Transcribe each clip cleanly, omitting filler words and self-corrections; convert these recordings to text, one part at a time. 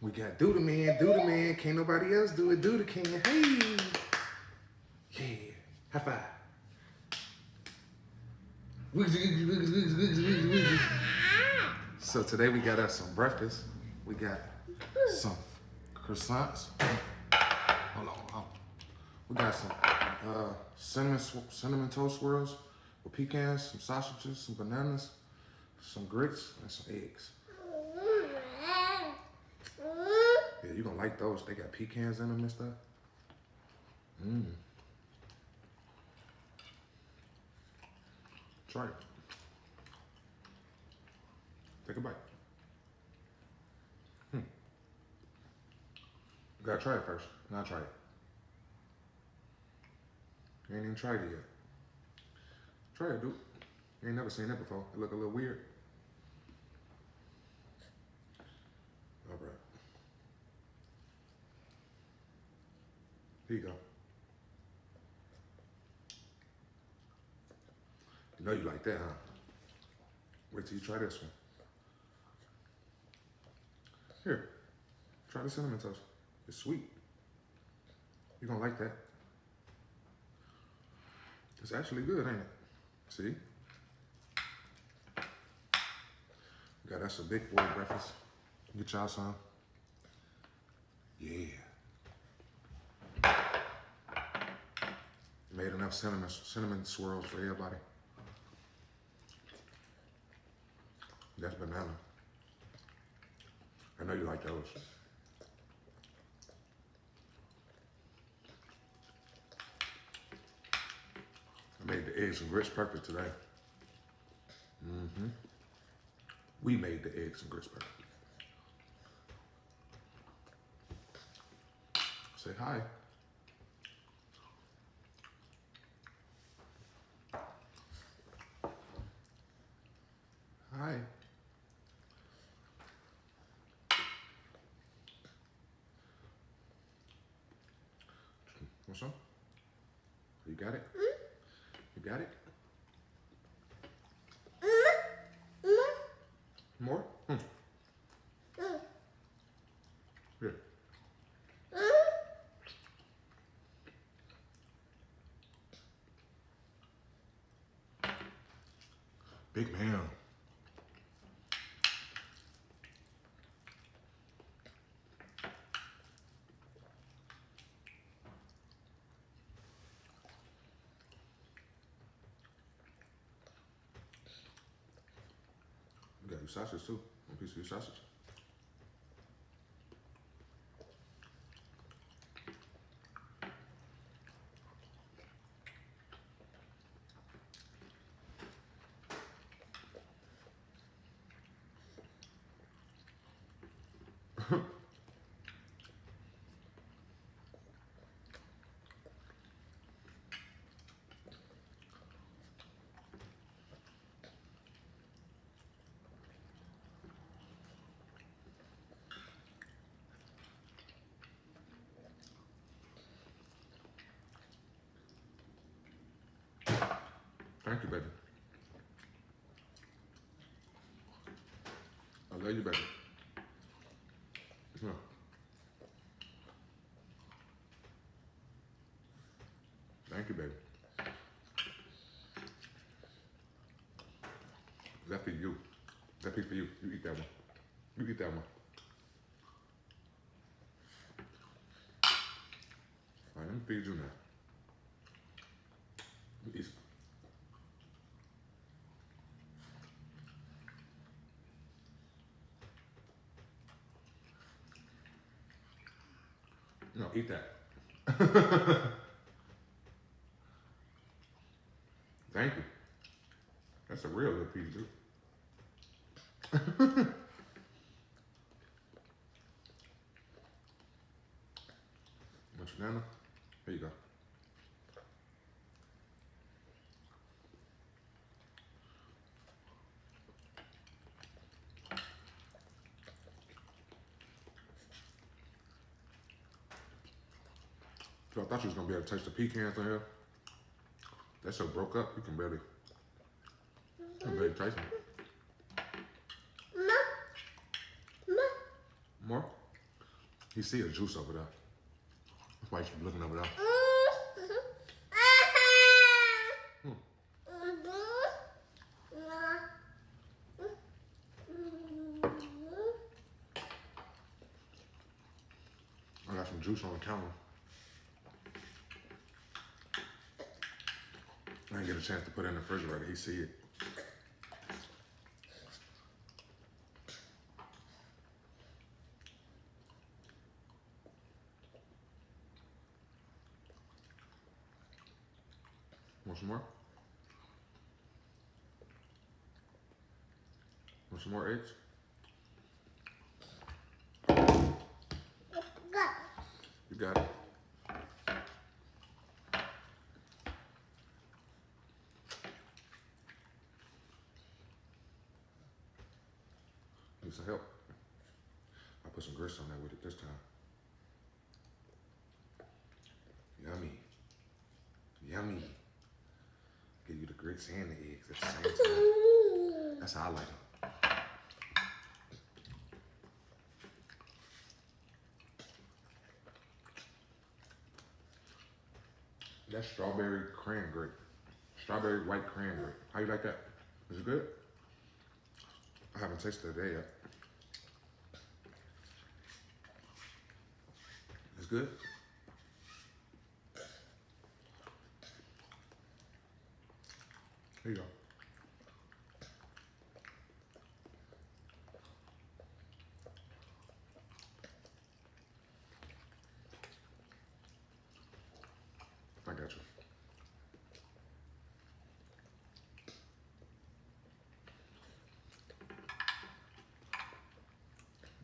We got do the man, can't nobody else do it, do the king. Hey, yeah, high five. So today we got us some breakfast. We got some croissants. Hold on. We got some cinnamon toast swirls with pecans, some sausages, some bananas, some grits, and some eggs. Yeah, you're gonna like those. They got pecans in them and stuff. Try it. Take a bite. You gotta try it first. Now try it. You ain't even tried it yet. Try it, dude. You ain't never seen that before. It look a little weird. All right. Here you go. You know you like that, huh? Wait till you try this one. Here, try the cinnamon toast. It's sweet. You're gonna like that. It's actually good, ain't it? See? God, that's a big boy breakfast. Get y'all some. Yeah. Made enough cinnamon swirls for everybody. That's banana. I know you like those. I made the eggs and grits perfect today. We made the eggs and grits perfect. Say hi. Hi. Want some? You got it? You got it? More? Here. Big man. You got your sausage too. One piece of your sausage. Thank you, baby. I love you, baby. Yeah. Thank you, baby. That for you. That piece for you. You eat that one. You eat that one. All right, let me feed you now. You eat. No, eat that. Thank you. That's a real good piece, dude. Want your nana? Here you go. So I thought you was gonna be able to taste the pecans in here. That so broke up, you can barely taste them. More? He see a juice over there. That's why he's looking over there. I got some juice on the counter. I didn't get a chance to put it in the refrigerator. He see it. Want some more? Want some more eggs? You got it. Need some help. I put some grits on there with it this time. Yummy. Yummy. Give you the grits and the eggs at the same time. That's how I like it. That's strawberry cranberry. Strawberry white cranberry. How you like that? Is it good? I haven't tasted it yet. It's good? Here you go. I got you.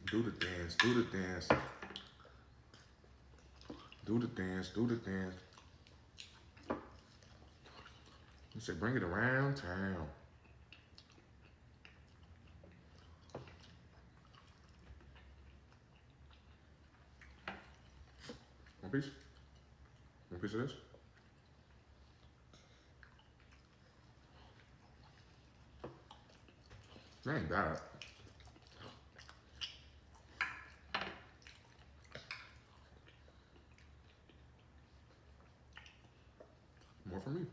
Do the dance, do the dance. Do the dance, do the dance. You said bring it around town. One piece? One piece of this? That ain't bad. More for me.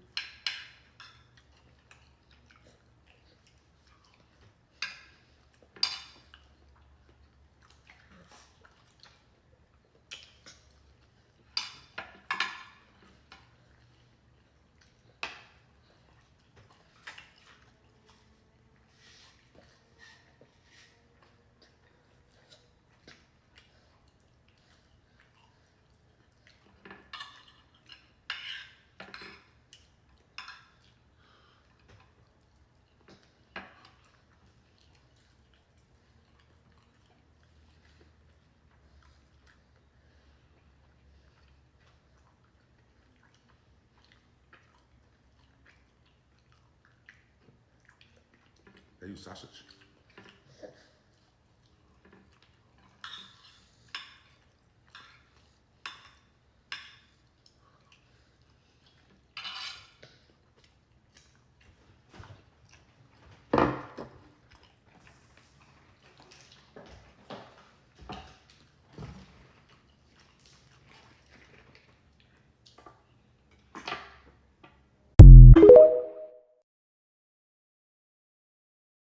They use sausage.